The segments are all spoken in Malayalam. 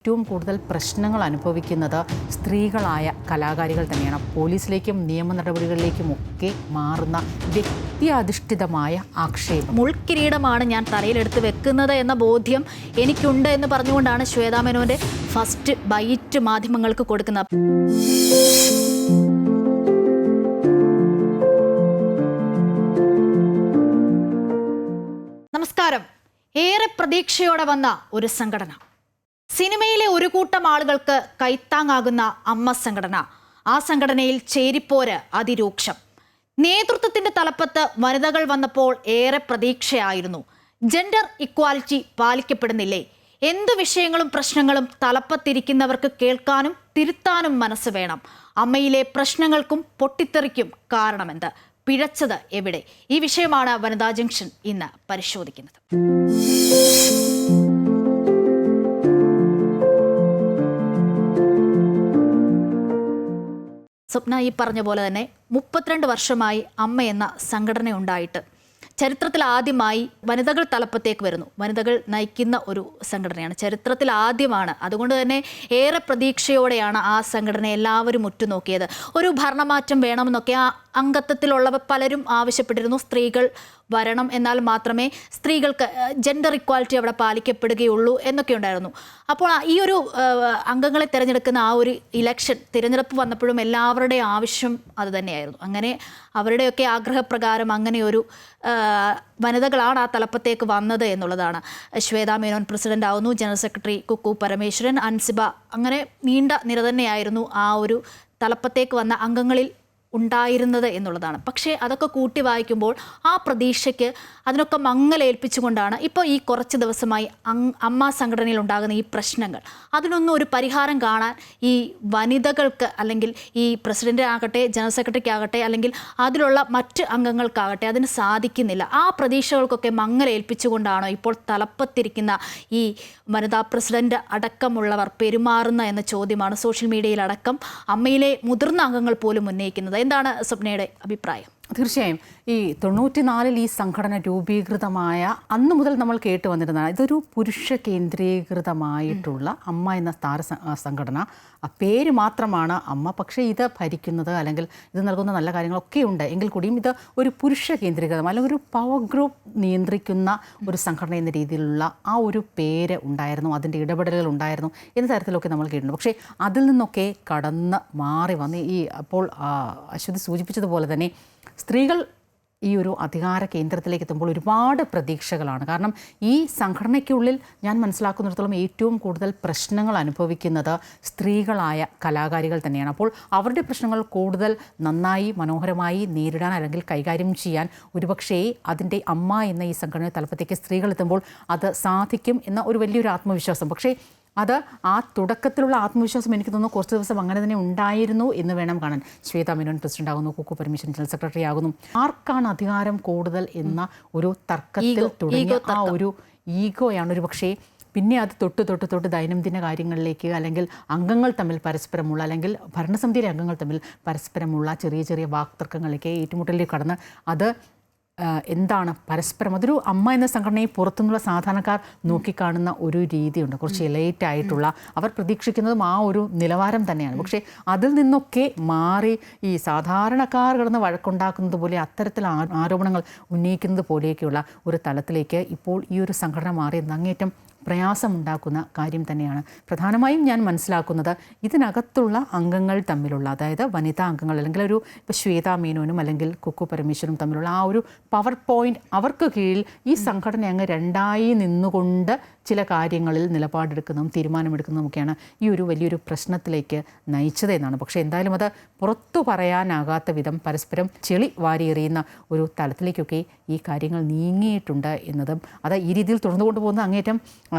ഏറ്റവും കൂടുതൽ പ്രശ്നങ്ങൾ അനുഭവിക്കുന്നത് സ്ത്രീകളായ കലാകാരികൾ തന്നെയാണ്. പോലീസിലേക്കും നിയമ നടപടികളിലേക്കുമൊക്കെ മാറുന്ന വ്യക്തിയധിഷ്ഠിതമായ ആക്ഷേപം. മുൾക്കിരീടമാണ് ഞാൻ തലയിലെടുത്ത് വെക്കുന്നത് എന്ന ബോധ്യം എനിക്കുണ്ട് എന്ന് പറഞ്ഞുകൊണ്ടാണ് ശ്വേതാ മേനോന്റെ ഫസ്റ്റ് ബൈറ്റ് മാധ്യമങ്ങൾക്ക് കൊടുക്കുന്നത്. നമസ്കാരം. ഏറെ പ്രതീക്ഷയോടെ വന്ന ഒരു സംഘടന, സിനിമയിലെ ഒരു കൂട്ടം ആളുകൾക്ക് കൈത്താങ്ങാകുന്ന അമ്മ സംഘടന. ആ സംഘടനയിൽ ചേരിപ്പോര് അതിരൂക്ഷം. നേതൃത്വത്തിന്റെ തലപ്പത്ത് വനിതകൾ വന്നപ്പോൾ ഏറെ പ്രതീക്ഷയായിരുന്നു. Gender equality പാലിക്കപ്പെടുന്നില്ലേ? എന്തു വിഷയങ്ങളും പ്രശ്നങ്ങളും തലപ്പത്തിരിക്കുന്നവർക്ക് കേൾക്കാനും തിരുത്താനും മനസ്സ് വേണം. അമ്മയിലെ പ്രശ്നങ്ങൾക്കും പൊട്ടിത്തെറിക്കും കാരണമെന്ത്? പിഴച്ചത് എവിടെ? ഈ വിഷയമാണ് വനിതാ ജംഗ്ഷൻ ഇന്ന് പരിശോധിക്കുന്നത്. സ്വപ്ന ഈ പറഞ്ഞ പോലെ തന്നെ 32 വർഷമായി അമ്മ എന്ന സംഘടന ഉണ്ടായിട്ട് ചരിത്രത്തിൽ ആദ്യമായി വനിതകൾ തലപ്പത്തേക്ക് വരുന്നു. വനിതകൾ നയിക്കുന്ന ഒരു സംഘടനയാണ്, ചരിത്രത്തിൽ ആദ്യമാണ്. അതുകൊണ്ട് തന്നെ ഏറെ പ്രതീക്ഷയോടെയാണ് ആ സംഘടന എല്ലാവരും ഉറ്റുനോക്കിയത്. ഒരു ഭരണമാറ്റം വേണമെന്നൊക്കെ ആ അംഗത്വത്തിലുള്ളവർ പലരും ആവശ്യപ്പെട്ടിരുന്നു. സ്ത്രീകൾ വരണം, എന്നാൽ മാത്രമേ സ്ത്രീകൾക്ക് ജെൻഡർ ഇക്വാലിറ്റി അവിടെ പാലിക്കപ്പെടുകയുള്ളൂ എന്നൊക്കെ ഉണ്ടായിരുന്നു. അപ്പോൾ ഈ ഒരു അംഗങ്ങളെ തിരഞ്ഞെടുക്കുന്ന ആ ഒരു തിരഞ്ഞെടുപ്പ് വന്നപ്പോഴും എല്ലാവരുടെയും ആവശ്യം അത് തന്നെയായിരുന്നു. അങ്ങനെ അവരുടെയൊക്കെ ആഗ്രഹപ്രകാരം അങ്ങനെ ഒരു വനിതകളാണ് ആ തലപ്പത്തേക്ക് വന്നത് എന്നുള്ളതാണ്. ശ്വേതാ മേനോൻ പ്രസിഡന്റ് ആവുന്നു, ജനറൽ സെക്രട്ടറി കുക്കു പരമേശ്വരൻ, അൻസിബ, അങ്ങനെ നീണ്ട നിര തന്നെയായിരുന്നു ആ ഒരു തലപ്പത്തേക്ക് വന്ന അംഗങ്ങളിൽ ഉണ്ടായിരുന്നത് എന്നുള്ളതാണ്. പക്ഷേ അതൊക്കെ കൂട്ടി വായിക്കുമ്പോൾ ആ പ്രതീക്ഷയ്ക്ക് അതിനൊക്കെ മങ്ങലേൽപ്പിച്ചുകൊണ്ടാണ് ഇപ്പോൾ ഈ കുറച്ച് ദിവസമായി അമ്മ സംഘടനയിൽ ഉണ്ടാകുന്ന ഈ പ്രശ്നങ്ങൾ. അതിനൊന്നും ഒരു പരിഹാരം കാണാൻ ഈ വനിതകൾക്ക്, അല്ലെങ്കിൽ ഈ പ്രസിഡന്റ് ആകട്ടെ, ജനറൽ സെക്രട്ടറിക്കാകട്ടെ, അല്ലെങ്കിൽ അതിലുള്ള മറ്റ് അംഗങ്ങൾക്കാകട്ടെ അതിന് സാധിക്കുന്നില്ല. ആ പ്രതീക്ഷകൾക്കൊക്കെ മങ്ങലേൽപ്പിച്ചുകൊണ്ടാണോ ഇപ്പോൾ തലപ്പത്തിരിക്കുന്ന ഈ വനിതാ പ്രസിഡന്റ് അടക്കമുള്ളവർ പെരുമാറുന്ന എന്ന ചോദ്യമാണ് സോഷ്യൽ മീഡിയയിലടക്കം അമ്മയിലെ മുതിർന്ന അംഗങ്ങൾ പോലും ഉന്നയിക്കുന്നത്. എന്താണ് സ്വപ്നയുടെ അഭിപ്രായം? തീർച്ചയായും ഈ 94 ഈ സംഘടന രൂപീകൃതമായ അന്ന് മുതൽ നമ്മൾ കേട്ട് വന്നിരുന്നതാണ്. ഇതൊരു പുരുഷ കേന്ദ്രീകൃതമായിട്ടുള്ള അമ്മ എന്ന സംഘടന. ആ പേര് മാത്രമാണ് അമ്മ, പക്ഷേ ഇത് ഭരിക്കുന്നത് അല്ലെങ്കിൽ ഇത് നൽകുന്ന നല്ല കാര്യങ്ങളൊക്കെ ഉണ്ട് എങ്കിൽ കൂടിയും ഇത് ഒരു പുരുഷ കേന്ദ്രീകൃതം അല്ലെങ്കിൽ ഒരു പവർ ഗ്രൂപ്പ് നിയന്ത്രിക്കുന്ന ഒരു സംഘടന എന്ന രീതിയിലുള്ള ആ ഒരു പേര് ഉണ്ടായിരുന്നു, അതിൻ്റെ ഇടപെടലുകൾ ഉണ്ടായിരുന്നു എന്ന തരത്തിലൊക്കെ നമ്മൾ കേട്ടിട്ടുണ്ട്. പക്ഷേ അതിൽ നിന്നൊക്കെ കടന്ന് മാറി വന്ന് ഈ അപ്പോൾ അശ്വതി സൂചിപ്പിച്ചതുപോലെ തന്നെ സ്ത്രീകൾ ഈ ഒരു അധികാര കേന്ദ്രത്തിലേക്ക് എത്തുമ്പോൾ ഒരുപാട് പ്രതീക്ഷകളാണ്. കാരണം ഈ സംഘടനയ്ക്കുള്ളിൽ ഞാൻ മനസ്സിലാക്കുന്നിടത്തോളം ഏറ്റവും കൂടുതൽ പ്രശ്നങ്ങൾ അനുഭവിക്കുന്നത് സ്ത്രീകളായ കലാകാരികൾ തന്നെയാണ്. അപ്പോൾ അവരുടെ പ്രശ്നങ്ങൾ കൂടുതൽ നന്നായി മനോഹരമായി നേരിടാൻ അല്ലെങ്കിൽ കൈകാര്യം ചെയ്യാൻ ഒരുപക്ഷേ അതിൻ്റെ അമ്മ എന്ന ഈ സംഘടന തലപ്പത്തേക്ക് സ്ത്രീകൾ എത്തുമ്പോൾ അത് സാധിക്കും എന്ന ഒരു വലിയൊരു ആത്മവിശ്വാസം. പക്ഷേ അത് ആ തുടക്കത്തിലുള്ള ആത്മവിശ്വാസം എനിക്ക് തോന്നുന്നു കുറച്ച് ദിവസം അങ്ങനെ തന്നെ ഉണ്ടായിരുന്നു എന്ന് വേണം കാണാൻ. ശ്വേതാ മേനോൻ പ്രസിഡന്റ് ആകുന്നു, കുക്കു പരമേശ്വരൻ ജനറൽ സെക്രട്ടറി ആകുന്നു. ആർക്കാണ് അധികാരം കൂടുതൽ എന്ന ഒരു തർക്കത്തിൽ തുടങ്ങിയ ആ ഒരു ഈഗോയാണ് ഒരു പക്ഷേ പിന്നെ അത് തൊട്ട് ദൈനംദിന കാര്യങ്ങളിലേക്ക്, അല്ലെങ്കിൽ അംഗങ്ങൾ തമ്മിൽ പരസ്പരമുള്ള, അല്ലെങ്കിൽ ഭരണസമിതിയിലെ അംഗങ്ങൾ തമ്മിൽ പരസ്പരമുള്ള ചെറിയ ചെറിയ വാക്തർക്കങ്ങളിലേക്ക്, ഏറ്റുമുട്ടലിലേക്ക് കടന്ന് അത് എന്താണ് പരസ്പരം അതൊരു അമ്മ എന്ന സംഘടനയെ പുറത്തുനിന്നുള്ള സാധാരണക്കാർ നോക്കിക്കാണുന്ന ഒരു രീതിയുണ്ട്. കുറച്ച് എലൈറ്റ് ആയിട്ടുള്ള അവർ പ്രതീക്ഷിക്കുന്നതും ആ ഒരു നിലവാരം തന്നെയാണ്. പക്ഷേ അതിൽ നിന്നൊക്കെ മാറി ഈ സാധാരണക്കാർ കിടന്ന് വഴക്കുണ്ടാക്കുന്നത് പോലെ അത്തരത്തിൽ ആരോപണങ്ങൾ ഉന്നയിക്കുന്നത് പോലെയൊക്കെയുള്ള ഒരു തലത്തിലേക്ക് ഇപ്പോൾ ഈ ഒരു സംഘടന മാറിയത് അങ്ങേറ്റം പ്രയാസമുണ്ടാക്കുന്ന കാര്യം തന്നെയാണ്. പ്രധാനമായും ഞാൻ മനസ്സിലാക്കുന്നത് ഇതിനകത്തുള്ള അംഗങ്ങൾ തമ്മിലുള്ള, അതായത് വനിതാ അംഗങ്ങൾ അല്ലെങ്കിൽ ഒരു ഇപ്പോൾ ശ്വേതാ മേനോനും അല്ലെങ്കിൽ കുക്കു പരമേശ്വരും തമ്മിലുള്ള ആ ഒരു പവർ പോയിന്റ്, അവർക്ക് കീഴിൽ ഈ സംഘടന അങ്ങ് രണ്ടായി നിന്നുകൊണ്ട് ചില കാര്യങ്ങളിൽ നിലപാടെടുക്കുന്നതും തീരുമാനമെടുക്കുന്നതുമൊക്കെയാണ് ഈ ഒരു വലിയൊരു പ്രശ്നത്തിലേക്ക് നയിച്ചത് എന്നാണ്. പക്ഷേ എന്തായാലും അത് പുറത്തു പറയാനാകാത്ത വിധം പരസ്പരം ചെളി വാരിയെറിയുന്ന ഒരു തലത്തിലേക്കൊക്കെ ഈ കാര്യങ്ങൾ നീങ്ങിയിട്ടുണ്ട് എന്നതും അത് ഈ രീതിയിൽ തുടർന്നു കൊണ്ടുപോകുന്ന അങ്ങേറ്റം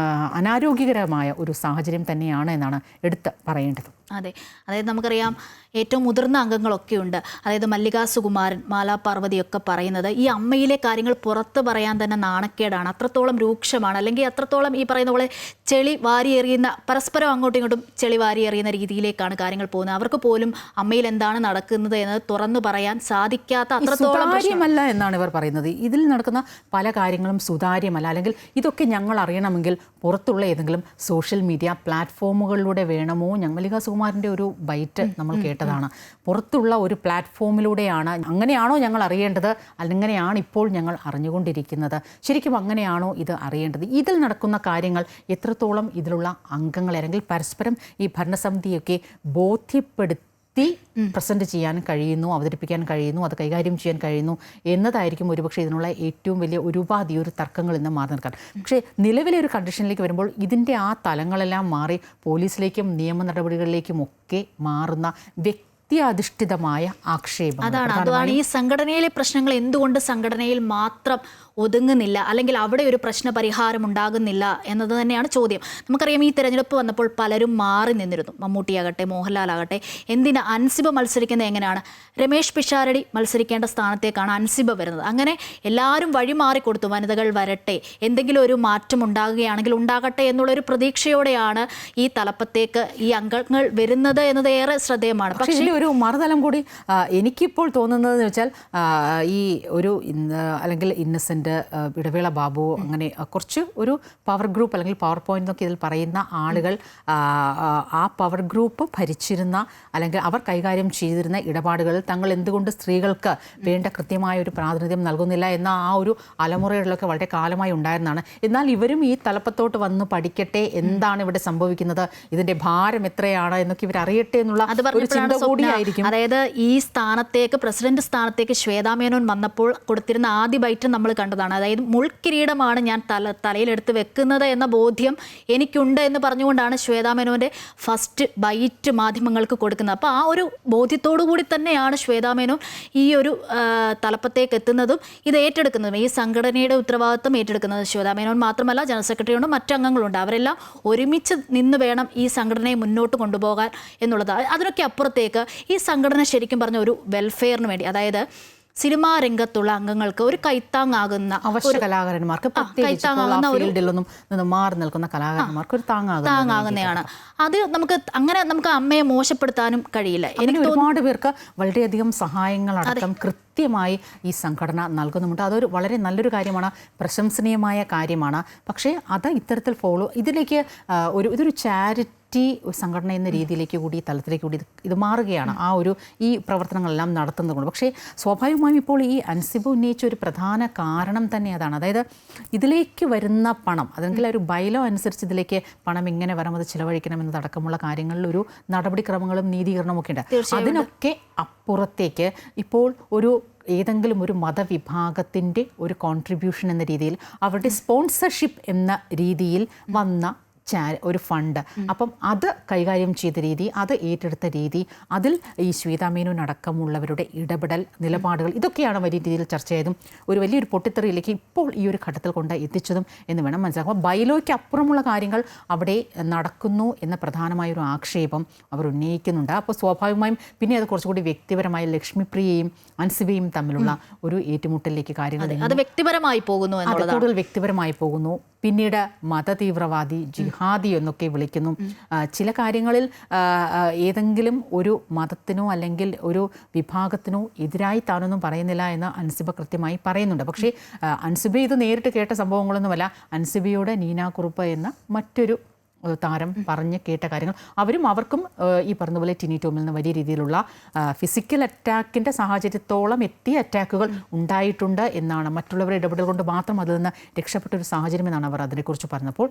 അനാരോഗ്യകരമായ ഒരു സാഹചര്യം തന്നെയാണ് എന്നാണ് എടുത്ത് പറയേണ്ടത്. അതെ, അതായത് നമുക്കറിയാം ഏറ്റവും മുതിർന്ന അംഗങ്ങളൊക്കെ ഉണ്ട്. അതായത് മല്ലിക സുകുമാരൻ, മാലാ പാർവതിയൊക്കെ പറയുന്നത് ഈ അമ്മയിലെ കാര്യങ്ങൾ പുറത്ത് പറയാൻ തന്നെ നാണക്കേടാണ്, അത്രത്തോളം രൂക്ഷമാണ്, അല്ലെങ്കിൽ അത്രത്തോളം ഈ പറയുന്ന പോലെ ചെളി വാരിയെറിയുന്ന, പരസ്പരം അങ്ങോട്ടും ഇങ്ങോട്ടും ചെളി വാരിയെറിയുന്ന രീതിയിലേക്കാണ് കാര്യങ്ങൾ പോകുന്നത്. അവർക്ക് പോലും അമ്മയിൽ എന്താണ് നടക്കുന്നത് എന്ന് തുറന്നു പറയാൻ സാധിക്കാത്ത അത്രത്തോളം സുതാര്യമല്ല എന്നാണ് ഇവർ പറയുന്നത്. ഇതിൽ നടക്കുന്ന പല കാര്യങ്ങളും സുതാര്യമല്ല, അല്ലെങ്കിൽ ഇതൊക്കെ ഞങ്ങൾ അറിയണമെങ്കിൽ പുറത്തുള്ള ഏതെങ്കിലും സോഷ്യൽ മീഡിയ പ്ലാറ്റ്ഫോമുകളിലൂടെ വേണമോ? മല്ലിക സുകുമാരൻ്റെ ഒരു ബൈറ്റ് നമ്മൾ കേട്ടതാണ്. പുറത്തുള്ള ഒരു പ്ലാറ്റ്ഫോമിലൂടെയാണ്, അങ്ങനെയാണോ ഞങ്ങൾ അറിയേണ്ടത്, അങ്ങനെയാണ് ഇപ്പോൾ ഞങ്ങൾ അറിഞ്ഞുകൊണ്ടിരിക്കുന്നത്, ശരിക്കും അങ്ങനെയാണോ ഇത് അറിയേണ്ടത്? ഇതിൽ നടക്കുന്ന കാര്യങ്ങൾ എത്രത്തോളം ഇതിലുള്ള അംഗങ്ങളെ അല്ലെങ്കിൽ പരസ്പരം ഈ ഭരണസമിതിയൊക്കെ ബോധ്യപ്പെടുത്തി പ്രസൻറ്റ് ചെയ്യാൻ കഴിയുന്നു, അവതരിപ്പിക്കാൻ കഴിയുന്നു, അത് കൈകാര്യം ചെയ്യാൻ കഴിയുന്നു എന്നതായിരിക്കും ഒരുപക്ഷെ ഇതിനുള്ള ഏറ്റവും വലിയ ഉപാധി, ഒരു തർക്കങ്ങൾ ഇന്ന് മാറി നിൽക്കാൻ. പക്ഷേ നിലവിലെ ഒരു കണ്ടീഷനിലേക്ക് വരുമ്പോൾ ഇതിൻ്റെ ആ തലങ്ങളെല്ലാം മാറി പോലീസിലേക്കും നിയമ നടപടികളിലേക്കും ഒക്കെ മാറുന്ന വ്യക്തിയധിഷ്ഠിതമായ ആക്ഷേപം. അതാണ് ഈ സംഘടനയിലെ പ്രശ്നങ്ങൾ എന്തുകൊണ്ട് സംഘടനയിൽ മാത്രം ഒതുങ്ങുന്നില്ല, അല്ലെങ്കിൽ അവിടെ ഒരു പ്രശ്ന പരിഹാരം ഉണ്ടാകുന്നില്ല എന്നത് തന്നെയാണ് ചോദ്യം. നമുക്കറിയാം ഈ തെരഞ്ഞെടുപ്പ് വന്നപ്പോൾ പലരും മാറി നിന്നിരുന്നു. മമ്മൂട്ടിയാകട്ടെ, മോഹൻലാലാകട്ടെ. എന്തിന് അൻസിബ മത്സരിക്കുന്നത് എങ്ങനെയാണ്? രമേശ് പിഷാരടി മത്സരിക്കേണ്ട സ്ഥാനത്തേക്കാണ് അൻസിബ വരുന്നത്. അങ്ങനെ എല്ലാവരും വഴി മാറിക്കൊടുത്തു. വനിതകൾ വരട്ടെ, എന്തെങ്കിലും ഒരു മാറ്റം ഉണ്ടാകുകയാണെങ്കിൽ ഉണ്ടാകട്ടെ എന്നുള്ളൊരു പ്രതീക്ഷയോടെയാണ് ഈ തലപ്പത്തേക്ക് ഈ അംഗങ്ങൾ വരുന്നത് എന്നത് ഏറെ ശ്രദ്ധേയമാണ്. പക്ഷേ ഒരു മറുതലം കൂടി എനിക്കിപ്പോൾ തോന്നുന്നതെന്ന് വെച്ചാൽ ഈ ഒരു അല്ലെങ്കിൽ ഇന്നസെൻ്റ്, ഇടവേള ബാബു, അങ്ങനെ കുറച്ച് ഒരു പവർ ഗ്രൂപ്പ് അല്ലെങ്കിൽ പവർ പോയിന്റ് എന്നൊക്കെ ഇതിൽ പറയുന്ന ആളുകൾ ആ പവർ ഗ്രൂപ്പ് ഭരിച്ചിരുന്ന അല്ലെങ്കിൽ അവർ കൈകാര്യം ചെയ്തിരുന്ന ഇടപാടുകളിൽ തങ്ങൾ എന്തുകൊണ്ട് സ്ത്രീകൾക്ക് വേണ്ട കൃത്യമായ ഒരു പ്രാതിനിധ്യം നൽകുന്നില്ല എന്ന ആ ഒരു അലമുറകളിലൊക്കെ വളരെ കാലമായി ഉണ്ടായിരുന്നതാണ്. എന്നാൽ ഇവരും ഈ തലപ്പത്തോട്ട് വന്ന് പഠിക്കട്ടെ, എന്താണ് ഇവിടെ സംഭവിക്കുന്നത്, ഇതിൻ്റെ ഭാരം എത്രയാണ് എന്നൊക്കെ ഇവർ അറിയട്ടെ എന്നുള്ള ഒരു ചിന്ത കൂടിയായിരിക്കും. അതായത് ഈ സ്ഥാനത്തേക്ക്, പ്രസിഡന്റ് സ്ഥാനത്തേക്ക് ശ്വേതാ മേനോൻ വന്നപ്പോൾ കൊടുത്തിരുന്ന ആദ്യ ബൈറ്റ് നമ്മൾ കണ്ടതാണ്. അതായത് മുൾക്കിരീടമാണ് ഞാൻ തലയിലെടുത്ത് വെക്കുന്നത് എന്ന ബോധ്യം എനിക്കുണ്ട് എന്ന് പറഞ്ഞുകൊണ്ടാണ് ശ്വേതാ മേനോന്റെ ഫസ്റ്റ് ബൈറ്റ് മാധ്യമങ്ങൾക്ക് കൊടുക്കുന്നത്. അപ്പോൾ ആ ഒരു ബോധ്യത്തോടു കൂടി തന്നെയാണ് ശ്വേതാ മേനോൻ ഈ ഒരു തലപ്പത്തേക്ക് എത്തുന്നതും ഇത് ഏറ്റെടുക്കുന്നതും. ഈ സംഘടനയുടെ ഉത്തരവാദിത്വം ഏറ്റെടുക്കുന്നത് ശ്വേതാ മേനോൻ മാത്രമല്ല, ജനറൽ സെക്രട്ടറിയുണ്ട്, മറ്റു അംഗങ്ങളുണ്ട്. അവരെല്ലാം ഒരുമിച്ച് നിന്ന് വേണം ഈ സംഘടനയെ മുന്നോട്ട് കൊണ്ടുപോകാൻ എന്നുള്ളത്. അതിനൊക്കെ അപ്പുറത്തേക്ക് ഈ സംഘടന ശരിക്കും പറഞ്ഞ ഒരു വെൽഫെയറിന് വേണ്ടി, അതായത് സിനിമാ രംഗത്തുള്ള അംഗങ്ങൾക്ക് ഒരു കൈത്താങ്ങാകുന്ന, അവശ്യ കലാകാരന്മാർക്ക് മാറി നിൽക്കുന്ന കലാകാരന്മാർക്ക് ഒരു താങ്ങാകുന്നതാണ്. അത് നമുക്ക് അമ്മയെ മോശപ്പെടുത്താനും കഴിയില്ല. എനിക്ക് ഒരുപാട് പേർക്ക് വളരെയധികം സഹായങ്ങളടക്കം കൃത്യമായി ഈ സംഘടന നൽകുന്നുമുണ്ട്. അതൊരു വളരെ നല്ലൊരു കാര്യമാണ്, പ്രശംസനീയമായ കാര്യമാണ്. പക്ഷേ അത് ഇത്തരത്തിൽ ഇതിലേക്ക് ഇതൊരു ചാരിറ്റി സംഘടന എന്ന രീതിയിലേക്ക് കൂടി, തലത്തിലേക്ക് കൂടി ഇത് മാറുകയാണ് ആ ഒരു ഈ പ്രവർത്തനങ്ങളെല്ലാം നടത്തുന്നതുകൊണ്ട്. പക്ഷേ സ്വാഭാവികമായും ഇപ്പോൾ ഈ അൻസിബ ഉന്നയിച്ച ഒരു പ്രധാന കാരണം തന്നെ അതാണ്. അതായത് ഇതിലേക്ക് വരുന്ന പണം, അല്ലെങ്കിൽ ഒരു ബൈലോ അനുസരിച്ച് ഇതിലേക്ക് പണം എങ്ങനെ വരാം, അത് ചിലവഴിക്കണം എന്നതടക്കമുള്ള കാര്യങ്ങളിൽ ഒരു നടപടിക്രമങ്ങളും നീതീകരണവും ഒക്കെ ഉണ്ട്. അതിനൊക്കെ അപ്പുറത്തേക്ക് ഇപ്പോൾ ഏതെങ്കിലും ഒരു മതവിഭാഗത്തിൻ്റെ ഒരു കോൺട്രിബ്യൂഷൻ എന്ന രീതിയിൽ, അവരുടെ സ്പോൺസർഷിപ്പ് എന്ന രീതിയിൽ വന്ന ഒരു ഫണ്ട്, അപ്പം അത് കൈകാര്യം ചെയ്ത രീതി, അത് ഏറ്റെടുത്ത രീതി, അതിൽ ഈ ശ്വേതാ മേനോൻ അടക്കമുള്ളവരുടെ ഇടപെടൽ, നിലപാടുകൾ, ഇതൊക്കെയാണ് വലിയ രീതിയിൽ ചർച്ച ചെയ്തതും ഒരു വലിയൊരു പൊട്ടിത്തെറിയിലേക്ക് ഇപ്പോൾ ഈ ഒരു ഘട്ടത്തിൽ കൊണ്ട് എത്തിച്ചതും എന്ന് വേണം മനസ്സിലാക്കുക. ബൈലോയ്ക്ക് അപ്പുറമുള്ള കാര്യങ്ങൾ അവിടെ നടക്കുന്നു എന്ന പ്രധാനമായൊരു ആക്ഷേപം അവർ ഉന്നയിക്കുന്നുണ്ട്. അപ്പോൾ സ്വാഭാവികമായും പിന്നെ അത് കുറച്ചുകൂടി വ്യക്തിപരമായ ലക്ഷ്മിപ്രിയയും അൻസിബയും തമ്മിലുള്ള ഒരു ഏറ്റുമുട്ടലിലേക്ക് കാര്യങ്ങൾ അത് വ്യക്തിപരമായി പോകുന്നു, കൂടുതൽ വ്യക്തിപരമായി പോകുന്നു. പിന്നീട് മതതീവ്രവാദി, ജിഹാദി എന്നൊക്കെ വിളിക്കുന്നു. ചില കാര്യങ്ങളിൽ ഏതെങ്കിലും ഒരു മതത്തിനോ അല്ലെങ്കിൽ ഒരു വിഭാഗത്തിനോ എതിരായി താനൊന്നും പറയുന്നില്ല എന്ന് അൻസിബ കൃത്യമായി പറയുന്നുണ്ട്. പക്ഷേ അൻസിബ ഇത് നേരിട്ട് കേട്ട സംഭവങ്ങളൊന്നുമല്ല. അൻസിബയോട് നീന കുറുപ്പ് എന്ന മറ്റൊരു താരം പറഞ്ഞ് കേട്ട കാര്യങ്ങൾ, അവർക്കും ഈ പറഞ്ഞതുപോലെ ടിനി ടോമിൽ നിന്ന് വലിയ രീതിയിലുള്ള ഫിസിക്കൽ അറ്റാക്കിൻ്റെ സാഹചര്യത്തോളം എത്തിയ അറ്റാക്കുകൾ ഉണ്ടായിട്ടുണ്ട് എന്നാണ്. മറ്റുള്ളവരുടെ ഇടപെടൽ കൊണ്ട് മാത്രം അതിൽ നിന്ന് രക്ഷപ്പെട്ടൊരു സാഹചര്യം എന്നാണ് അവർ അതിനെക്കുറിച്ച് പറഞ്ഞപ്പോൾ.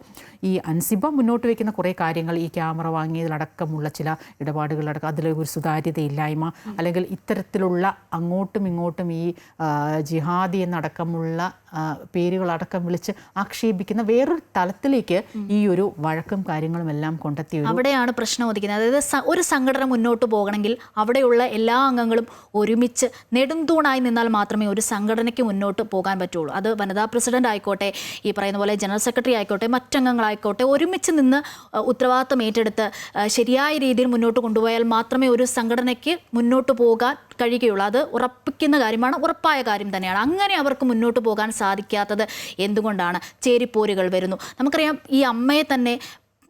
ഈ അൻസിബ മുന്നോട്ട് വയ്ക്കുന്ന കുറേ കാര്യങ്ങൾ, ഈ ക്യാമറ വാങ്ങിയതിലടക്കമുള്ള ചില ഇടപാടുകളടക്കം, അതിലൊരു സുതാര്യതയില്ലായ്മ, അല്ലെങ്കിൽ ഇത്തരത്തിലുള്ള അങ്ങോട്ടും ഇങ്ങോട്ടും ഈ ജിഹാദി എന്നടക്കമുള്ള പേരുകളടക്കം വിളിച്ച് ആക്ഷേപിക്കുന്ന വേറൊരു തലത്തിലേക്ക് ഈ ഒരു വഴക്കും കാര്യങ്ങളും എല്ലാം കൊണ്ടെത്തിയ അവിടെയാണ് പ്രശ്നം ഉദിക്കുന്നത്. അതായത് ഒരു സംഘടന മുന്നോട്ട് പോകണമെങ്കിൽ അവിടെയുള്ള എല്ലാ അംഗങ്ങളും ഒരുമിച്ച് നെടുംതൂണായി നിന്നാൽ മാത്രമേ ഒരു സംഘടനയ്ക്ക് മുന്നോട്ട് പോകാൻ പറ്റുള്ളൂ. അത് വനിതാ പ്രസിഡന്റ് ആയിക്കോട്ടെ, ഈ പറയുന്ന പോലെ ജനറൽ സെക്രട്ടറി ആയിക്കോട്ടെ, മറ്റംഗങ്ങളായിക്കോട്ടെ, ഒരുമിച്ച് നിന്ന് ഉത്തരവാദിത്തം ഏറ്റെടുത്ത് ശരിയായ രീതിയിൽ മുന്നോട്ട് കൊണ്ടുപോയാൽ മാത്രമേ ഒരു സംഘടനയ്ക്ക് മുന്നോട്ട് പോകാൻ കഴിയുകയുള്ളൂ. അത് ഉറപ്പിക്കുന്ന കാര്യമാണ്, ഉറപ്പായ കാര്യം തന്നെയാണ്. അങ്ങനെ അവർക്ക് മുന്നോട്ട് പോകാൻ സാധിക്കാത്തത് എന്തുകൊണ്ടാണ്? ചേരിപ്പോരുകൾ വരുന്നു. നമുക്കറിയാം, ഈ അമ്മയെ തന്നെ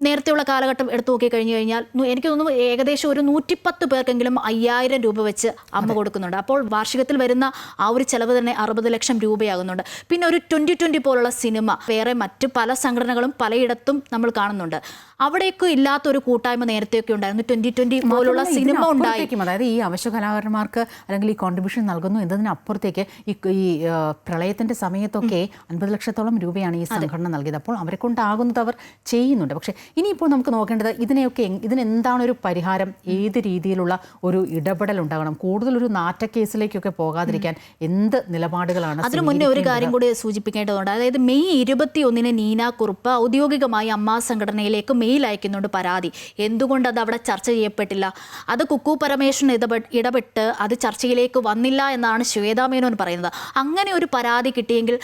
നേരത്തെയുള്ള കാലഘട്ടം എടുത്തു നോക്കി കഴിഞ്ഞു കഴിഞ്ഞാൽ എനിക്ക് തോന്നുന്നു ഏകദേശം ഒരു 110 പേർക്കെങ്കിലും 5000 രൂപ വെച്ച് അമ്മ കൊടുക്കുന്നുണ്ട്. അപ്പോൾ വാർഷികത്തിൽ വരുന്ന ആ ഒരു ചെലവ് തന്നെ 60 ലക്ഷം രൂപയാകുന്നുണ്ട്. പിന്നെ ഒരു 2020 പോലുള്ള സിനിമ, വേറെ മറ്റ് പല സംഘടനകളും പലയിടത്തും നമ്മൾ കാണുന്നുണ്ട്. അവിടേക്കും ഇല്ലാത്തൊരു കൂട്ടായ്മ നേരത്തെയൊക്കെ ഉണ്ടായിരുന്നു. 2020 പോലുള്ള സിനിമ ഉണ്ടായി. അതായത് ഈ അവശ്യ കലാകാരന്മാർക്ക് അല്ലെങ്കിൽ ഈ കോൺട്രിബ്യൂഷൻ നൽകുന്നു എന്നതിനപ്പുറത്തേക്ക് ഈ പ്രളയത്തിന്റെ സമയത്തൊക്കെ 50 ലക്ഷത്തോളം രൂപയാണ് ഈ സംഘടന നൽകിയത്. അപ്പോൾ അവരെ കൊണ്ടാകുന്നത് അവർ ചെയ്യുന്നുണ്ട്. പക്ഷേ ഇനിയിപ്പോൾ നമുക്ക് നോക്കേണ്ടത് ഇതിനെന്താണ് ഒരു പരിഹാരം, ഏത് രീതിയിലുള്ള ഒരു ഇടപെടൽ ഉണ്ടാകണം, കൂടുതലൊരു നാറ്റക്കേസിലേക്കൊക്കെ പോകാതിരിക്കാൻ എന്ത് നിലപാടുകളാണ്? അതിനു മുന്നേ ഒരു കാര്യം കൂടി സൂചിപ്പിക്കേണ്ടതുണ്ട്. അതായത് മെയ് 21 നീന കുറുപ്പ് ഔദ്യോഗികമായി അമ്മാ സംഘടനയിലേക്ക് മെയിൽ അയക്കുന്നുണ്ട് പരാതി. എന്തുകൊണ്ട് അത് അവിടെ ചർച്ച ചെയ്യപ്പെട്ടില്ല? അത് കുക്കു പരമേശ്വരൻ ഇടപെട്ട് അത് ചർച്ചയിലേക്ക് വന്നില്ല എന്നാണ് ശ്വേതാ മേനോൻ പറയുന്നത്. അങ്ങനെ ഒരു പരാതി കിട്ടിയെങ്കിൽ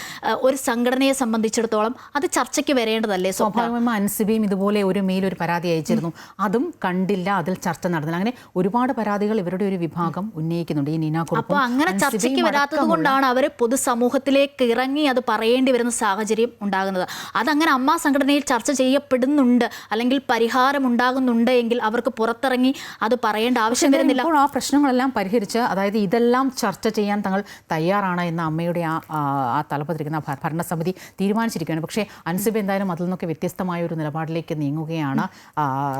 ഒരു സംഘടനയെ സംബന്ധിച്ചിടത്തോളം അത് ചർച്ചയ്ക്ക് വരേണ്ടതല്ലേ? സ്വാഭാവികമായി അൻസിബയും ഇതുപോലെ ഒരു മെയിൽ ഒരു പരാതി അയച്ചിരുന്നു, അതും കണ്ടില്ല, അതിൽ ചർച്ച നടന്നില്ല. അങ്ങനെ ഒരുപാട് പരാതികൾ ഇവരുടെ ഒരു വിഭാഗം ഉന്നയിക്കുന്നുണ്ട്. ഈ നീന കുറുപ്പ് അപ്പോൾ അങ്ങനെ ചർച്ചയ്ക്ക് വരാത്തത് കൊണ്ടാണ് അവർ പൊതുസമൂഹത്തിലേക്ക് ഇറങ്ങി അത് പറയേണ്ടി വരുന്ന സാഹചര്യം ഉണ്ടാകുന്നത്. അതങ്ങനെ അമ്മാ സംഘടനയിൽ ചർച്ച ചെയ്യപ്പെടുന്നുണ്ട്, അല്ലെങ്കിൽ പരിഹാരം ഉണ്ടാകുന്നുണ്ട് എങ്കിൽ അവർക്ക് പുറത്തിറങ്ങി അത് പറയേണ്ട ആവശ്യം വരുന്നില്ല. അപ്പോൾ ആ പ്രശ്നങ്ങളെല്ലാം പരിഹരിച്ച്, അതായത് ഇതെല്ലാം ചർച്ച ചെയ്യാൻ തങ്ങൾ തയ്യാറാണ് എന്ന അമ്മയുടെ ആ തലപ്പത്തിരിക്കുന്ന ഭരണസമിതി തീരുമാനിച്ചിരിക്കുകയാണ്. പക്ഷേ അൻസിബ എന്തായാലും അതിൽ നിന്നൊക്കെ വ്യത്യസ്തമായ ഒരു നിലപാടിലേക്ക് നീങ്ങുകയാണ്.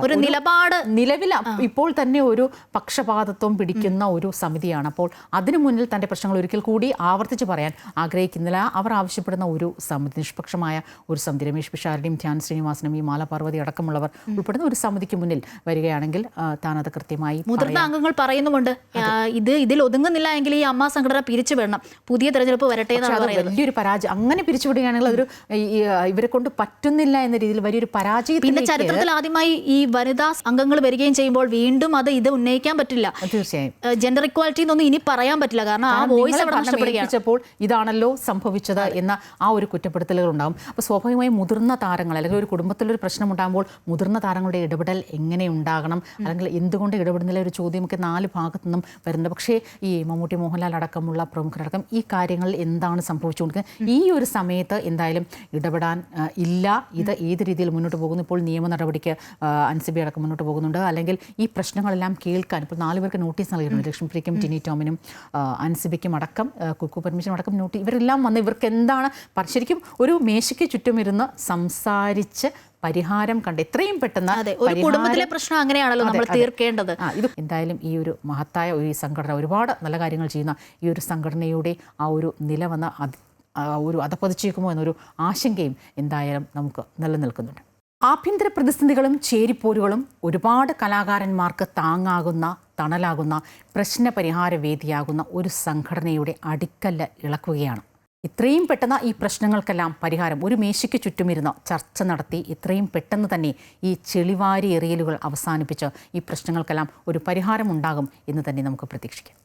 ഒരു നിലപാട് നിലവിൽ ഇപ്പോൾ തന്നെ ഒരു പക്ഷപാതത്വം പിടിക്കുന്ന ഒരു സമിതിയാണ്. അപ്പോൾ അതിനു മുന്നിൽ തൻ്റെ പ്രശ്നങ്ങൾ ഒരിക്കൽ കൂടി ആവർത്തിച്ച് പറയാൻ ആഗ്രഹിക്കുന്നില്ല. അവർ ആവശ്യപ്പെടുന്ന ഒരു സമിതി, നിഷ്പക്ഷമായ ഒരു സമിതി, രമേശ് പിഷാരടിയും ധ്യാൻ ശ്രീനിവാസനും ഈ മാല പാർവതി അടക്കമുള്ളവർ ഉൾപ്പെടുന്ന ഒരു സമിതിക്ക് മുന്നിൽ വരികയാണെങ്കിൽ താനത് കൃത്യമായി മുതിർന്ന അംഗങ്ങൾ പറയുന്നുമുണ്ട്, ഇതിൽ ഒതുങ്ങുന്നില്ല എങ്കിൽ ഈ അമ്മാ സംഘടന പിരിച്ചുവിടണം, പുതിയ തെരഞ്ഞെടുപ്പ് വരട്ടെ എന്നാണ് പറയുന്നത്. വലിയൊരു പരാജയം. അങ്ങനെ പിരിച്ചുവിടുകയാണെങ്കിൽ അതൊരു ഇവരെ കൊണ്ട് പറ്റുന്നില്ല എന്ന രീതിയിൽ വലിയൊരു പരാജയം. പിന്നെ ചരിത്രത്തിൽ ആദ്യമായി ഈ വനിതാ അംഗങ്ങൾ വരികയും ചെയ്യുമ്പോൾ വീണ്ടും ഇത് ഉന്നയിക്കാൻ പറ്റില്ല. തീർച്ചയായും ജെൻഡർ ഇക്വാലിറ്റി എന്നൊന്നും ഇനി പറയാൻ പറ്റില്ല. കാരണം ആ വോയിസ് അവിടെ നഷ്ടപ്പെടുകയാണ്. ഇതാണല്ലോ സംഭവിച്ചത് എന്ന ആ ഒരു കുറ്റപ്പെടുത്തലുകൾ ഉണ്ടാകും. അപ്പോൾ സ്വാഭാവികമായും മുതിർന്ന താരങ്ങൾ, അല്ലെങ്കിൽ ഒരു കുടുംബത്തിലൊരു പ്രശ്നം ഉണ്ടാകുമ്പോൾ മുതിർന്ന താരങ്ങളുടെ ഇടപെടൽ എങ്ങനെ ഉണ്ടാകണം, അല്ലെങ്കിൽ എന്തുകൊണ്ട് ഇടപെടുന്നില്ല ഒരു ചോദ്യമൊക്കെ 4 ഭാഗത്തു നിന്നും വരുന്നുണ്ട്. പക്ഷേ ഈ മമ്മൂട്ടി, മോഹൻലാൽ അടക്കമുള്ള പ്രമുഖരടക്കം ഈ കാര്യങ്ങളിൽ എന്താണ് സംഭവിച്ചുകൊണ്ടിരിക്കുന്നത്? ഈ ഒരു സമയത്ത് എന്തായാലും ഇടപെടാൻ ഇല്ല. ഇത് ഏത് രീതിയിൽ മുന്നോട്ട് പോകുന്നു? ഇപ്പോൾ നിയമ നടപടിക്ക് അൻസിബി അടക്കം മുന്നോട്ട് പോകുന്നുണ്ട്. അല്ലെങ്കിൽ ഈ പ്രശ്നങ്ങളെല്ലാം കേൾക്കാൻ ഇപ്പോൾ 4 പേർക്ക് നോട്ടീസ് നൽകിയിട്ടുണ്ട്. ലക്ഷ്മിപ്രിയയ്ക്കും ടിനി ടോമിനും അൻസിബിക്കും അടക്കം കുക്കു പരമേശ്വരനും അടക്കം നോട്ടീസ്. ഇവരെല്ലാം വന്ന് ഇവർക്ക് എന്താണ് ശരിക്കും ഒരു മേശയ്ക്ക് ചുറ്റുമിരുന്ന് സംസാരിച്ച് പരിഹാരം കണ്ട് എത്രയും പെട്ടെന്ന് ഒരു കുടുംബത്തിലെ പ്രശ്നം അങ്ങനെയാണല്ലോ നമ്മൾ തീർക്കേണ്ടത്. ഇത് എന്തായാലും ഈ ഒരു മഹത്തായ ഒരു സംഘടന, ഒരുപാട് നല്ല കാര്യങ്ങൾ ചെയ്യുന്ന ഈ ഒരു സംഘടനയുടെ ആ ഒരു നില വന്ന് ഒരു അധപ്പതിച്ചേക്കുമോ എന്നൊരു ആശങ്കയും എന്തായാലും നമുക്ക് നിലനിൽക്കുന്നുണ്ട്. ആഭ്യന്തര പ്രതിസന്ധികളും ചേരിപ്പോരുകളും ഒരുപാട് കലാകാരന്മാർക്ക് താങ്ങാകുന്ന, തണലാകുന്ന, പ്രശ്നപരിഹാര വേദിയാകുന്ന ഒരു സംഘടനയുടെ അടിക്കല്ല് ഇളക്കുകയാണ്. ഇത്രയും പെട്ടെന്ന് ഈ പ്രശ്നങ്ങൾക്കെല്ലാം പരിഹാരം, ഒരു മേശയ്ക്ക് ചുറ്റുമിരുന്ന് ചർച്ച നടത്തി എത്രയും പെട്ടെന്ന് തന്നെ ഈ ചെളിവാരി എറിയലുകൾ അവസാനിപ്പിച്ച് ഈ പ്രശ്നങ്ങൾക്കെല്ലാം ഒരു പരിഹാരമുണ്ടാകും എന്ന് തന്നെ നമുക്ക് പ്രതീക്ഷിക്കാം.